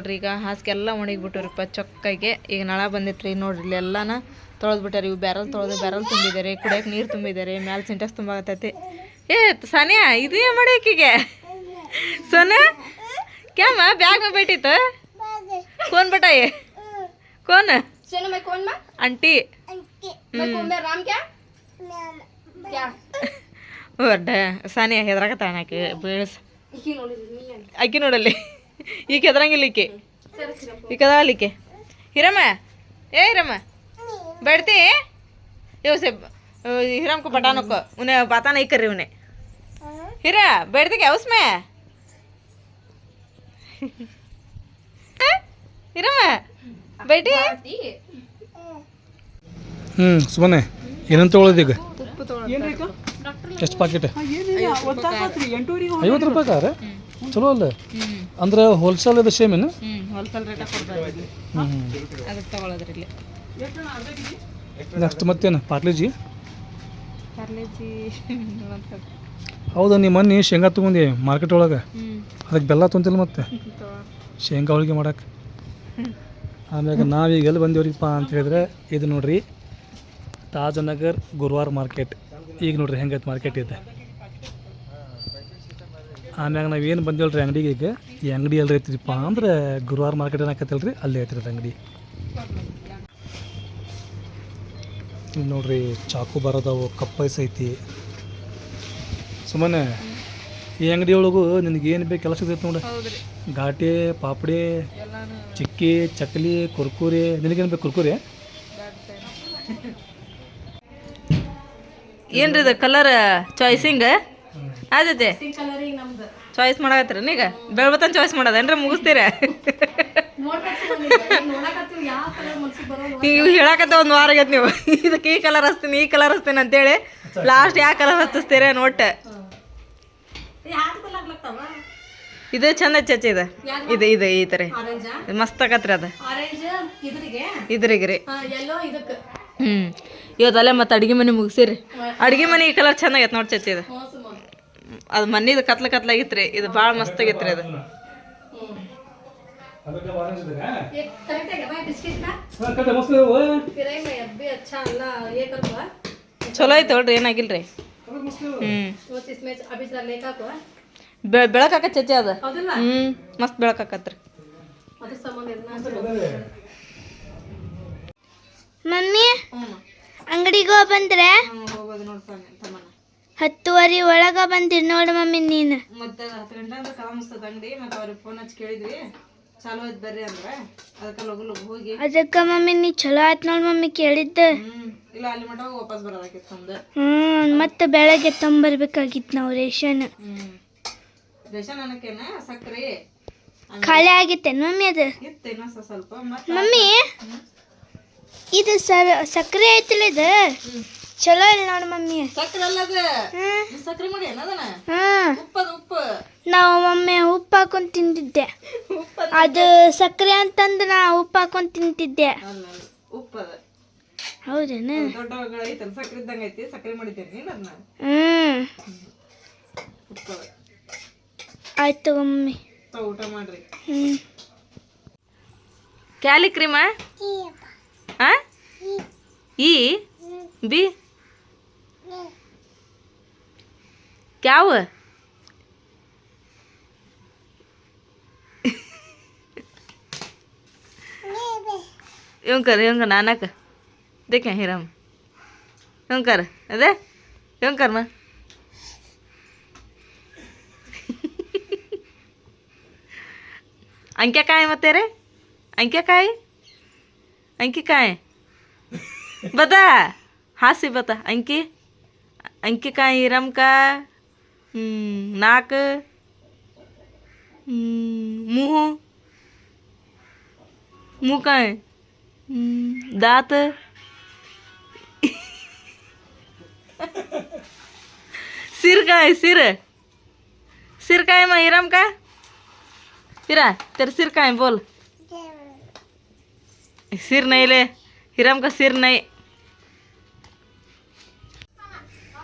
ನೋಡ್ರಿ ಈಗ ಹಾಸಿಗೆ ಎಲ್ಲ ಒಣಗಿಬಿಟ್ಟವ್ರಿಪ್ಪ ಚೊಕ್ಕಾಗೆ. ಈಗ ನಳ ಬಂದಿತ್ತು ರೀ ನೋಡ್ರಿ ಇಲ್ಲಿ ಎಲ್ಲಾನ ತೊಳೆದ್ಬಿಟ್ಟಾರೆ. ಇವು ಬ್ಯಾರಲ್ ತುಂಬಿದ್ದಾರೆ, ಕುಡಿಯೋಕೆ ನೀರು ತುಂಬಿದ್ದಾರೆ, ಮ್ಯಾಲೆ ಸಿಂಟೆಕ್ಸ್ ತುಂಬಾಗತ್ತೈತಿ. ಸಾನಿಯಾ ಇದು ಏನು ಮಾಡಿ ಆಕಿಗೆ सोना क्या माँ बैग में बैठी तो कौन बताइए कौन सोना मैं कौन माँ आंटी मैं कौन मैं राम क्या क्या ಸಾನಿಯಾ ಹೆದರಾಕತ್ತಾಳಕ್ಕೆ ಬೀಳ್ಸ ಅಕ್ಕಿ ನೋಡಲ್ಲಿ ಈಗ ಹೆದರಂಗಿಲ್ಲ ಈಕೆ ಅದಾಳಿಕೆ. ಹಿರಮ್ಮ हिरम बैठती ये उसे हिरम को पटानो को उन्हें बात नहीं कर रही उन्हें. हिरा बैठती क्या उसमें हिरम बैठी ಸುಮ್ಮನೆ ಏನಂತ ತೊಗೊಳೋದೀಗ ಎಷ್ಟು ಪಾಕೆಟ್ 50 ರೂಪಾಯಿ ಕಾರ ಚಲೋ ಅಲ್ಲ ಅಂದ್ರೆ ಹೋಲ್ಸೇಲ್ ಇದು ಸೇಮ್ ಏನು ಹೋಲ್ಸೇಲ್ ರೇಟ್ ಕೊಡ್ತಾರೆ ಅದಕ್ಕೆ ತಗೊಳ್ಳೋದ್ರಲ್ಲಿ. ನೆಕ್ಸ್ಟ್ ಮತ್ತೇನು ಪಾರ್ಲೇಜಿ ಪಾರ್ಲೇಜಿ ಹೌದಾ ನೀ ಮೊನ್ನೆ ಶೇಂಗಾ ತೊಗೊಂಡಿ ಮಾರ್ಕೆಟ್ ಒಳಗೆ ಅದಕ್ಕೆ ಬೆಲ್ಲ ತೊಂತಿಲ್ಲ ಮತ್ತೆ ಶೇಂಗಾ ಹೋಳಿಗೆ ಮಾಡಕ್ಕೆ. ಆಮ್ಯಾಗ ನಾವೀಗ ಎಲ್ಲಿ ಬಂದೇವ್ರಿಪ್ಪ ಅಂತ ಹೇಳಿದ್ರೆ ಇದು ನೋಡ್ರಿ ತಾಜನಗರ್ ಗುರುವಾರ ಮಾರ್ಕೆಟ್. ಈಗ ನೋಡ್ರಿ ಹೆಂಗೈತೆ ಮಾರ್ಕೆಟ್ ಇದೆ. ಆಮ್ಯಾಗ ನಾವೇನು ಬಂದೇವಲ್ರಿ ಅಂಗಡಿಗೆ. ಈಗ ಈ ಅಂಗಡಿ ಎಲ್ಲಿ ಐತ್ರಿಪ್ಪ ಅಂದ್ರೆ ಗುರುವಾರ ಮಾರ್ಕೆಟ್ ಏನಾಕತ್ತಲ್ರಿ ಅಲ್ಲಿ ಐತ್ರಿ ಅದು ಅಂಗಡಿ. ಇಲ್ಲಿ ನೋಡ್ರಿ ಚಾಕು ಬರೋದವು ಕಪ್ಪೈಸ್ ಐತಿ. ಸುಮ್ಮನೆ ಈ ಅಂಗಡಿ ಒಳಗು ನಿನಗೇನು ಬೇಕು ಕೆಲಸ ಸಿಗ್ತೈತೆ ನೋಡಿ. ಘಾಟಿ ಪಾಪಡಿ ಚಿಕ್ಕಿ ಚಕ್ಲಿ ಕುರ್ಕುರಿ ನಿನಗೇನು ಬೇಕು ಕುರ್ಕುರಿ ಏನ್ರಿ ಇದು ಕಲರ್ ಚಾಯ್ಸಿಂಗ್ ಆದೈತೆ ಚಾಯ್ಸ್ ಮಾಡಕತ್ತೀರ ಈಗ ಬೆಳ್ಬತ್ತನ ಚಾಯ್ಸ್ ಮಾಡೋದೇನ್ರಿ ಮುಗಿಸ್ತೀರ ಈಗ ಹೇಳಕತ್ತ ಒಂದು ವಾರ ಆಗೈತೆ ನೀವು ಇದಕ್ಕೆ ಈ ಕಲರ್ ಹಚ್ತೀನಿ ಅಂತೇಳಿ ಲಾಸ್ಟ್ ಯಾವ ಕಲರ್ ಹಚ್ಚಿಸ್ತೀರ ನೋಟ್. ಇದು ಚಂದ ಚಚ್ಚಿ ಇದು ಇದು ಈ ಥರ ಮಸ್ತ್ ಆಗತ್ರಿ ಅದು ಇದ್ರಿಗೆ ರೀ. ಇವತ್ತಲ್ಲೇ ಮತ್ತೆ ಅಡುಗೆ ಮನೆ ಮುಗಿಸಿರಿ. ಅಡುಗೆ ಮನೆ ಈ ಕಲರ್ ಚಂದ ಆಗೈತೆ ನೋಡಿ ಚಚ್ಚಿ ಇದು. ಅದು ಮನಿದು ಕತ್ಲಾಗಿತ್ತು ರೀ. ಇದು ಭಾಳ ಮಸ್ತ್ ಆಗೈತೆ ರೀ ಅದು. ಚಲೋ ಐತೆ ನೋಡ್ರಿ ಏನಾಗಿಲ್ಲ ರೀ. ಬೆಳಕಾಕ ಚಚ್ಚಿ ಅದು ಮಸ್ತ್ ಬೆಳಕಾಕತ್ರಿ. ಮಮ್ಮಿ ಅಂಗಡಿಗೆ ಬಂದ್ರೆ 10:30 ಒಳಗ ಬಂದಿರ್ ನೋಡು ಮಮ್ಮಿ ನೀನು. ಮತ್ತೆ 10 ಗಂಟೆ ಅಂದ್ರೆ ಕಾಮಿಸ್ತದ ಅಂಗಡಿ. ಮತ್ತೆ ಅವ್ರಿಗೆ ಫೋನ್ ಹಚ್ಚಿ ಕೇಳಿದ್ವಿ ಚಾಲು ಐತ್ ಬರ್ರಿ ಅಂದ್ರೆ ಅದಕ್ಕೆ ಲಗು ಹೋಗಿ ಅದಕ್ಕೆ ಮಮ್ಮಿ ನೀ ಚಲೋ ಆಯ್ತು ನೋಡಿ ಮಮ್ಮಿ ಕೇಳಿದ್ದ. ಇಲ್ಲ ಅಲ್ಲಿ ಮಟ ವಾಪಸ್ ಬರೋದಾಗಿತ್ತು ನಮ್ದು. ಮತ್ತೆ ಬೆಳಗ್ಗೆ ತೊಂಬರ್ಬೇಕಾಗಿತ್ತು ನಾವು ರೇಷನ್. ರೇಷನ್ ಅನ್ನಕ್ಕೇನ ಸಕ್ಕರೆ ಖಾಲಿ ಆಗಿತ್ತೇನು ಮಮ್ಮಿ ಅದು ಇತ್ತು ಇನ್ನೂ ಸ್ವಲ್ಪ. ಮಮ್ಮಿ ಇದು ಸಕ್ಕರೆ ಐತಿಲ್ಲ ಇದು ಚಲೋ ಇಲ್ಲ ನೋಡಿ ಮಮ್ಮಿ. ಸಕ್ಕರೆ ಅಲ್ಲ ಅದು ಸಕ್ಕರೆ ಮಾಡಿ ಏನದನ ಉಪ್ಪು ನಾವು ಒಮ್ಮೆ ಉಪ್ಪು ಹಾಕೊಂಡು ತಿಂತಿದ್ದೆ. ಅದು ಸಕ್ಕರೆ ಅಂತಂದು ನಾ ಉಪ್ಪು ಹಾಕೊಂಡು ತಿಂತಿದ್ದೆ. ಉಪ್ಪು ಅದ ಹೌದೇನು ದೊಡ್ಡ ಐತಲ್ಲ ಸಕ್ಕರೆ ಇದ್ದಂಗೆ ಐತಿ. ಸಕ್ಕರೆ ಮಾಡಿದ್ದೇನೆ ನೀನು ಅದನ್ನ ಉಪ್ಪು ಆಯ್ತು ಮಮ್ಮಿ ಊಟ ಮಾಡ್ರಿ. ಕ್ಯಾಲಿ ಕ್ರೀಮ ಈ ಬಿ ಕ್ಯಾವ यूं कर नानक देखें हिरम यूं कर अरे यूं कर मैं अंक्या का है मत तेरे अंक्या का है अंकी का है बता हाँ से बता अंकी अंकी का है हिरम का नाक मुँह मुँह का है दांत सिर का है सिर का है मैं हिरम का हिरा तेरा सिर का है बोल. सिर नहीं ले हिरम का सिर नहीं.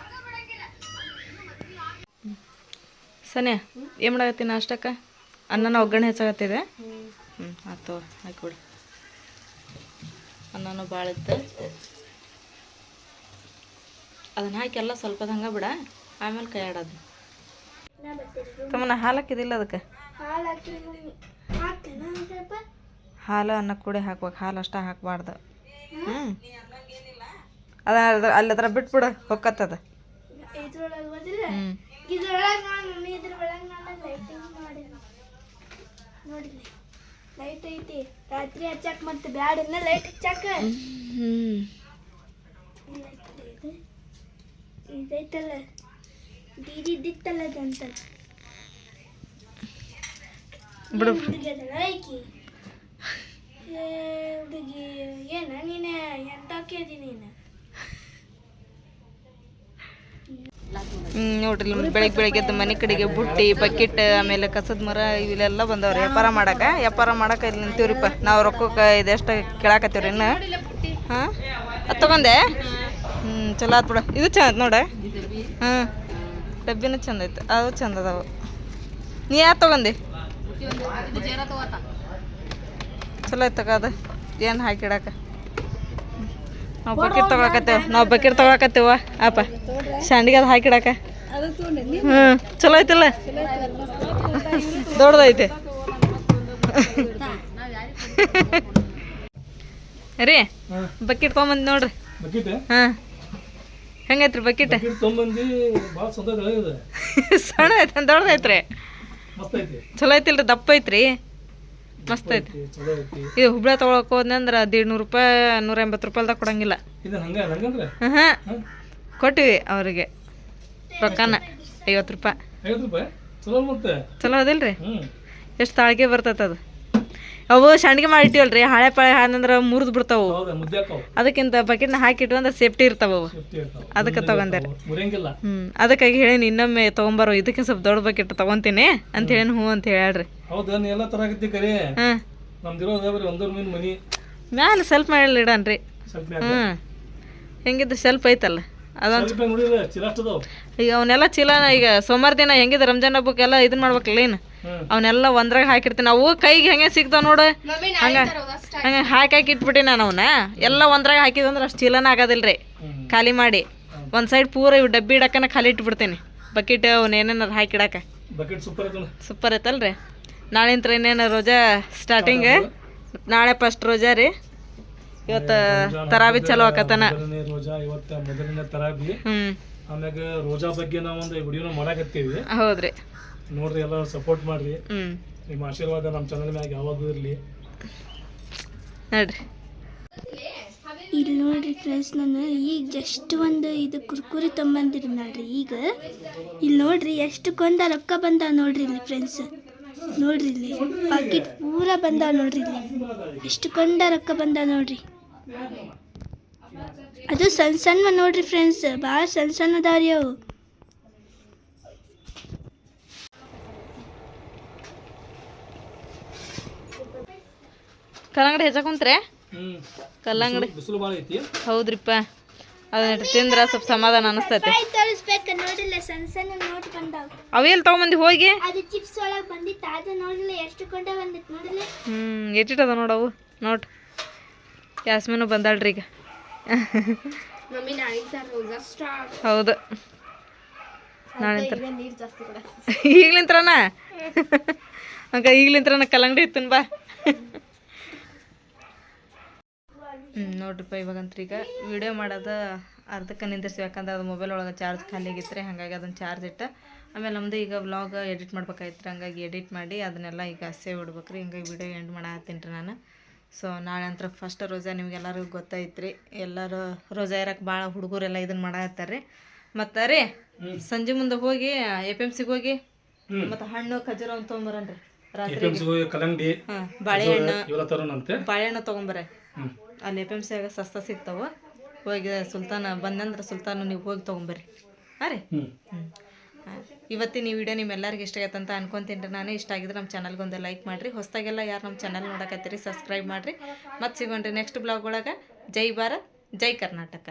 ಸನ್ಯಾ ಏನು ಮಾಡಾಕತ್ತಿ ನಾಷ್ಟಕ್ಕೆ? ಅನ್ನನ ಒಗ್ಗರಣೆ ಹೆಚ್ಚಾಗತ್ತಿದೆ. ಆಯ್ತು ಹಾಕಿಬಿಡು. ಅನ್ನನೂ ಭಾಳ ಇತ್ತು, ಅದನ್ನ ಹಾಕಿ ಎಲ್ಲ ಸ್ವಲ್ಪ ಹಂಗೆ ಬಿಡ, ಆಮೇಲೆ ಕೈ ಆಡೋದು. ಕಮ್ಮನ ಹಾಲು ಹಾಕಿದಿಲ್ಲ ಅದಕ್ಕೆ? ಹಾಲು ಅನ್ನ ಕೂಡ ಹಾಕ್ಬೇಕು, ಹಾಲು ಅಷ್ಟ ಹಾಕ್ಬಾರ್ದು. ಅದ ಅಲ್ಲಿ ಅದ್ರ ಬಿಟ್ಬಿಡು, ಹೊಕ್ಕತ್ತದ. ಲೈಟ್ ಐತಿ, ರಾತ್ರಿ ಹಚ್ಚಾಕ ಮತ್ತೆ ಬ್ಯಾಡ ಲೈಟ್ ಹಚ್ಚಾಕ. ಇದೈತಲ್ಲ ದೀದಿತ್ತಲ್ಲ ಅದಂತ ಬಿಡು. ಹುಡುಗಿ ಏನ ನೀನ ಎಂತಾಕೇದಿ ನೀನು? ನೋಡ್ರಿ ಬೆಳಗ್ಗೆ ಎದ್ದು ಮನೆ ಕಡೆಗೆ ಬುಟ್ಟಿ, ಬಕೆಟ್, ಆಮೇಲೆ ಕಸದ ಮರ ಇವೆಲ್ಲ ಬಂದವ್ರಿ ವ್ಯಾಪಾರ ಮಾಡಕ್ಕೆ ಇಲ್ಲಿ ನಿಂತೀವ್ರಿಪ್ಪ ನಾವು. ರೊಕ್ಕಕ್ಕೆ ಇದೆಷ್ಟು ಕೇಳಾಕತ್ತೀವ್ರಿ ಇನ್ನು. ಹಾಂ ಅದು ತೊಗೊಂಡೆ. ಚಲೋ ಆತ್ ಬಿಡ. ಇದು ಚಂದ ನೋಡ. ಹಾಂ ಡಬ್ಬಿನೂ ಚಂದ ಐತೆ, ಅವು ಚಂದ ಅದಾವು. ನೀ ಯಾರು ತೊಗೊಂಡೆ? ಚಲೋ ಐತೆ ಅದು. ಏನು ಹಾಕಿಡಾಕ ನಾವು ಬಕೆಟ್ ತೊಗೊಳಕತ್ತೇವ ಅಪ್ಪ, ಶಾಂಡಿಗೆ ಅದು ಹಾಕಿಡಾಕ. ಚಲೋ ಐತಲ್ಲ, ದೊಡ್ಡದೈತೆ ರೀ. ಬಕೆಟ್ ತೊಗೊಂಬಂದು ನೋಡ್ರಿ. ಹಾಂ ಹೆಂಗೈತ್ರಿ ಬಕೆಟ್? ಸಣ್ಣ ಐತೆ ದೊಡ್ಡದೈತ್ರಿ? ಚಲೋ ಐತಿಲ್ರಿ, ದಪ್ಪ ಐತ್ರಿ, ಮಸ್ತ್ ಐತಿ. ಇದು ಹುಬ್ಳಿ ತೊಗೊಳಕ್ ಹೋದ್ನಂದ್ರೆ 150 ರೂಪಾಯಿ 180 ರೂಪಾಯಿದಾಗ ಕೊಡಂಗಿಲ್ಲ. ಹಾಂ ಕೊಟ್ಟಿವಿ ಅವ್ರಿಗೆ ರೊಕ್ಕನ 50 ರೂಪಾಯಿ. ಚಲೋ ಅದಿಲ್ರಿ? ಎಷ್ಟು ತಾಳ್ಗೆ ಬರ್ತೈತೆ ಅದು. ಅವು ಸಂಡಿಗೆ ಮಾಡಿಟ್ಟಿವಲ್ರಿ, ಹಳೆ ಪಾಳೆ ಹಾನಂದ್ರೆ ಮುರಿದು ಬಿಡ್ತಾವು. ಅದಕ್ಕಿಂತ ಬಕೆಟ್ನ ಹಾಕಿಟ್ಟು ಅಂದ್ರೆ ಸೇಫ್ಟಿ ಇರ್ತಾವ ಅವು, ಅದಕ್ಕೆ ತೊಗೊಂಡಾರ. ಅದಕ್ಕಾಗಿ ಹೇಳೀನಿ ಇನ್ನೊಮ್ಮೆ ತೊಗೊಂಬಾರೋ, ಇದಕ್ಕೆ ಸ್ವಲ್ಪ ದೊಡ್ಡ ಬಕೆಟ್ ತೊಗೊಂತೀನಿ ಅಂತ ಹೇಳಿ. ಹ್ಞೂ ಅಂತ ಹೇಳ್ರಿ. ಮ್ಯಾಲೆ ಸ್ವಲ್ಪ ಮಾಡಿ ಇಡನ್ರಿ. ಹೆಂಗಿದ್ದು ಸ್ವಲ್ಪ ಐತಲ್ಲ ಅದೊಂದು. ಈಗ ಅವನ್ನೆಲ್ಲ ಚೀಲ ಈಗ ಸೋಮವಾರ ದಿನ ಹೆಂಗಿದೆ ರಂಜಾನ್ ಹಬ್ಬಕ್ಕೆಲ್ಲ ಇದನ್ನ ಮಾಡ್ಬೇಕಲ್ಲ ಏನು, ಅವನ್ನೆಲ್ಲ ಒಂದ್ರಾಗ ಹಾಕಿರ್ತೀನಿ. ಅವು ಕೈಗೆ ಹೆಂಗೆ ಸಿಗ್ತಾವ ನೋಡು, ಹಂಗೆ ಹಾಕಿ ಇಟ್ಬಿಟ್ಟಿ ನಾನು. ಅವನ್ನ ಎಲ್ಲ ಒಂದ್ರಾಗ ಹಾಕಿದಂದ್ರೆ ಅಷ್ಟು ಚೀಲನ ಆಗೋದಿಲ್ರಿ. ಖಾಲಿ ಮಾಡಿ ಒಂದು ಸೈಡ್ ಪೂರ ಇವು ಡಬ್ಬಿ ಇಡಕ್ಕನ ಖಾಲಿ ಇಟ್ಬಿಡ್ತೀನಿ. ಬಕೆಟ್ ಅವ್ನ ಏನೇನಾರು ಹಾಕಿಡಾಕ ಸೂಪರ್ ಐತಲ್ರಿ. ನಾಳಿಂತ್ರ ಇನ್ನೇನು ರೋಜಾ ಸ್ಟಾರ್ಟಿಂಗ್, ನಾಳೆ ಫಸ್ಟ್ ರೋಜಾ ರೀ. ಇವತ್ತು ತರಾಬಿ ಚಲೋ ಆಕತನ. ಆಮ್ಯಾಗ ರೋಜಾ ಬಗ್ಗೆ ನಾವು ಒಂದು ವಿಡಿಯೋನ ಮಾಡಾಕತ್ತೀವಿ. ಹೌದ್ರಿ, ನೋಡ್ರಿ, ಎಲ್ಲ ಸಪೋರ್ಟ್ ಮಾಡ್ರಿ. ನಿಮ್ಮ ಆಶೀರ್ವಾದ ನಮ್ಮ ಚಾನಲ್ ಮ್ಯಾಗ ಯಾವಾಗೂ ಇರಲಿ ನೋಡ್ರಿ. ಇಲ್ಲಿ ನೋಡ್ರಿ ಫ್ರೆಂಡ್ಸ್, ನಾನು ಈಗ ಜಸ್ಟ್ ಒಂದು ಇದು ಕುರ್ಕುರಿ ತೊಗೊಂಬಂದಿರಿ ನೋಡ್ರಿ. ಈಗ ಇಲ್ಲಿ ನೋಡ್ರಿ ಎಷ್ಟು ಕೊಂದ ರೊಕ್ಕ ಬಂದಾವ ನೋಡ್ರಿ ಇಲ್ಲಿ ಫ್ರೆಂಡ್ಸ್. ನೋಡ್ರಿ ಇಲ್ಲಿ ಪಾಕೆಟ್ ಪೂರ ಬಂದಾವ ನೋಡ್ರಿ. ಇಲ್ಲಿ ಎಷ್ಟು ಕೊಂಡ ರೊಕ್ಕ ಬಂದಾವ ನೋಡ್ರಿ. ಅದು ಸಣ್ಣ ಸಣ್ಣ ನೋಡ್ರಿ ಫ್ರೆಂಡ್ಸ್, ಭಾಳ ಸಣ್ಣ ಸಣ್ಣ ಅದಾವ್ರಿ ಅವು. ಕಲ್ಲಂಗಡಿ ಹೆಚ್ಚಾಕುಂತ್ರೆ? ಕಲ್ಲಂಗಡಿ ಹೌದ್ರಿಪ್ಪ, ಅದನ್ನ ತಿಂದ್ರೆ ಸ್ವಲ್ಪ ಸಮಾಧಾನ ಅನಿಸ್ತೈತೆ. ನೋಡಿಲ್ಲ ಸಣ್ಣ ಸಣ್ಣ ನೋಟ್ ಬಂದಾವ. ಅವೆಲ್ಲಿ ತಗೊಂಬಂದಿ ಹೋಗಿ? ಅದು ಚಿಪ್ಸ್ ಒಳಗೆ ಬಂದಿತ್ತು, ಅದು ನೋಡಿಲ್ಲ ಎಷ್ಟು ಕೊಂಡ ಬಂದಿತ್ತು ನೋಡಿಲ್ಲ. ಎಷ್ಟಿಟ್ಟದ ನೋಡವು ನೋಟ್. ಯಾಸ್ಮಿನು ಬಂದಾಳ್ರಿ ಈಗ. ಹೌದು, ಈಗ್ಲಿಂತ್ರನ ಹಂಗ ಈಗ್ಲಿಂತ್ರನ ಕಲ್ಲಂಗಡಿ ಇತ್ತನ್ ಬಾ. ನೋಡ್ರಿಪ್ಪ, ಇವಾಗಂತ್ರಿ ಈಗ ವಿಡಿಯೋ ಮಾಡೋದು ಅರ್ಧಕ್ಕೆ ನಿಂದಿರ್ಸಿ, ಯಾಕಂದ್ರೆ ಅದು ಮೊಬೈಲ್ ಒಳಗೆ ಚಾರ್ಜ್ ಖಾಲಿ ಆಗಿತ್ತು ರೀ. ಹಾಗಾಗಿ ಅದನ್ನು ಚಾರ್ಜ್ ಇಟ್ಟು ಆಮೇಲೆ ನಮ್ಮದು ಈಗ ವ್ಲಾಗ್ ಎಡಿಟ್ ಮಾಡ್ಬೇಕಾಯ್ತು. ಹಂಗಾಗಿ ಎಡಿಟ್ ಮಾಡಿ ಅದನ್ನೆಲ್ಲ ಈಗ ಸೇವ್ ಇಡ್ಬೇಕು ರೀ. ಹಿಂಗಾಗಿ ವಿಡಿಯೋ ಎಂಡ್ ಮಾಡತ್ತೀನಿ ರೀ ನಾನು. ಸೊ ನಾಳೆ ಅಂತ ಫಸ್ಟ್ ರೋಜಾ, ನಿಮ್ಗೆಲ್ಲರಿಗೂ ಗೊತ್ತಾಯ್ತು ರೀ. ಎಲ್ಲರೂ ರೋಜಾ ಇರಕ್ಕೆ ಭಾಳ ಹುಡುಗರೆಲ್ಲ ಇದನ್ನು ಮಾಡತ್ತಾರೆ ರೀ. ಮತ್ತು ರೀ ಸಂಜೆ ಮುಂದೆ ಹೋಗಿ APMCಗೆ ಹೋಗಿ ಮತ್ತು ಹಣ್ಣು ಖಜೂರ ಅಂತ ತೊಗೊಂಬರನ್ರಿ. ರಾತ್ರಿ ಕಲ್ಲಂಗಡಿ, ಬಾಳೆಹಣ್ಣು ತೊಗೊಂಬರ್ರಿ. ಅಲ್ಲಿ APMCಯಾಗ ಸಸ್ತ ಸಿಗ್ತಾವೆ. ಹೋಗಿ ಸುಲ್ತಾನ ಬಂದಂದ್ರೆ ಸುಲ್ತಾನ ನೀವು ಹೋಗಿ ತೊಗೊಂಬರ್ರಿ. ಹಾಂ ರೀ. ಇವತ್ತಿನ ಈ ವಿಡಿಯೋ ನಿಮ್ಮೆಲ್ಲರಿಗೂ ಇಷ್ಟ ಆಗೈತೆ ಅಂತ ಅನ್ಕೊತೀನಿ ರೀ ನಾನು. ಇಷ್ಟ ಆಗಿದ್ರೆ ನಮ್ಮ ಚಾನಲ್ಗೆ ಒಂದು ಲೈಕ್ ಮಾಡಿರಿ. ಹೊಸದಾಗೆಲ್ಲ ಯಾರು ನಮ್ಮ ಚಾನಲ್ ನೋಡಕತ್ತೀರಿ ಸಬ್ಸ್ಕ್ರೈಬ್ ಮಾಡಿರಿ. ಮತ್ತೆ ಸಿಗೋಣ್ರಿ ನೆಕ್ಸ್ಟ್ ಬ್ಲಾಗ್ ಒಳಗೆ. ಜೈ ಭಾರತ್, ಜೈ ಕರ್ನಾಟಕ.